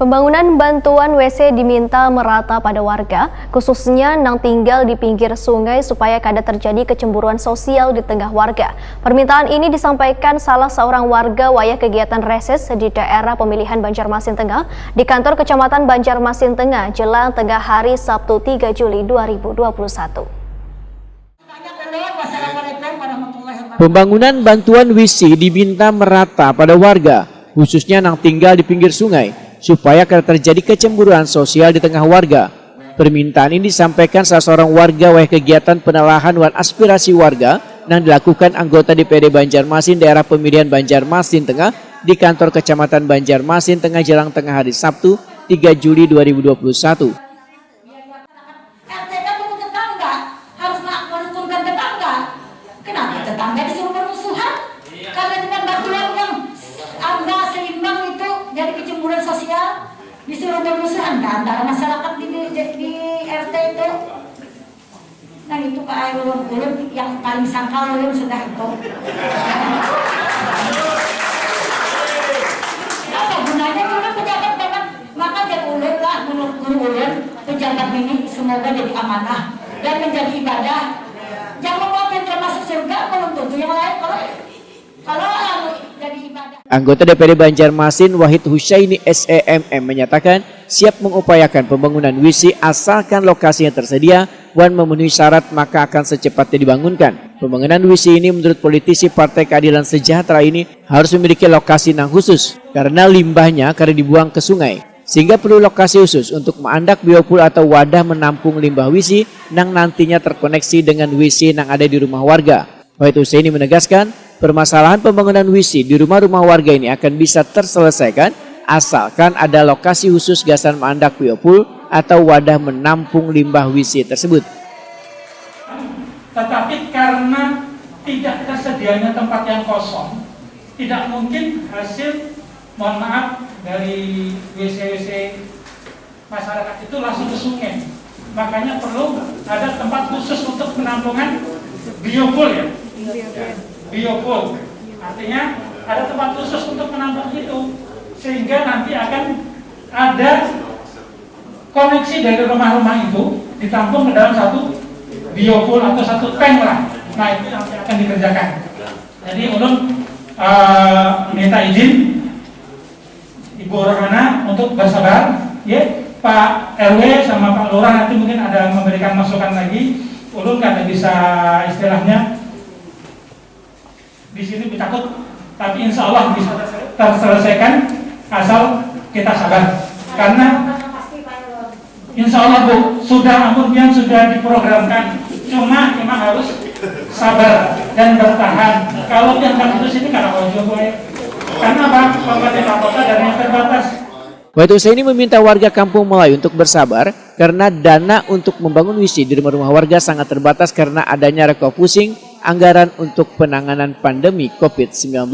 Pembangunan bantuan WC diminta merata pada warga, khususnya yang tinggal di pinggir sungai supaya kada terjadi kecemburuan sosial di tengah warga. Permintaan ini disampaikan salah seorang warga wayah kegiatan reses di daerah pemilihan Banjarmasin Tengah di kantor Kecamatan Banjarmasin Tengah jelang tengah hari Sabtu 3 Juli 2021. Pembangunan bantuan WC diminta merata pada warga, khususnya yang tinggal di pinggir sungai, supaya kada terjadi kecemburuan sosial di tengah warga. Permintaan ini disampaikan salah seorang warga wayah kegiatan penelahan wan aspirasi warga yang dilakukan anggota DPRD Banjarmasin daerah pemilihan Banjarmasin Tengah di kantor Kecamatan Banjarmasin Tengah jelang tengah hari Sabtu 3 Juli 2021. Kenapa tetangga disuruh bermusuhan? Karena dengan bantuan yang angka seimbang itu jadi kecemburuan sosial, disuruh bermusuhan antara masyarakat di RT itu. Nah itu Pak ulun yang paling sangkal ulun sudah itu. Apa gunanya juga pejabat dapat maka jadi ulun lah menurut ulun pejabat ini semoga jadi amanah dan menjadi ibadah. Jangan mau termasuk surga menuntut yang lain kalau jadi ibadah. Anggota DPRD Banjarmasin Wahid Husaini SEMM menyatakan siap mengupayakan pembangunan WC asalkan lokasi yang tersedia dan memenuhi syarat maka akan secepatnya dibangunkan. Pembangunan WC ini menurut politisi Partai Keadilan Sejahtera ini harus memiliki lokasi yang khusus karena limbahnya karena dibuang ke sungai. Sehingga perlu lokasi khusus untuk menandak biopul atau wadah menampung limbah WC yang nantinya terkoneksi dengan WC yang ada di rumah warga. Wahid Husaini menegaskan permasalahan pembangunan WC di rumah-rumah warga ini akan bisa terselesaikan asalkan ada lokasi khusus gasan menandak biopul atau wadah menampung limbah WC tersebut. Tetapi karena tidak tersedianya tempat yang kosong, tidak mungkin hasil mohon maaf dari WC-WC masyarakat itu langsung ke sungai. Makanya perlu ada tempat khusus untuk penampungan biopul ya. Biopul. Artinya ada tempat khusus untuk menampung itu. Sehingga nanti akan ada koneksi dari rumah-rumah itu ditampung ke dalam satu biopul atau satu tank lah. Nah itu yang akan dikerjakan. Jadi ulun minta izin Ibu Rohana untuk bersabar, ya Pak RW sama Pak Lurah nanti mungkin ada memberikan masukan lagi. Ulun kada bisa istilahnya di sini takut, tapi insya Allah bisa terselesaikan asal kita sabar. Karena insya Allah Bu sudah ampun sudah diprogramkan, cuma harus sabar dan bertahan. Kalau yang putus ini kada mau juga. Karena apa? Pemerintah kota dan yang terbatas. Wahid Husaini meminta warga Kampung Melayu untuk bersabar karena dana untuk membangun WC di rumah-rumah warga sangat terbatas karena adanya refocusing anggaran untuk penanganan pandemi COVID-19.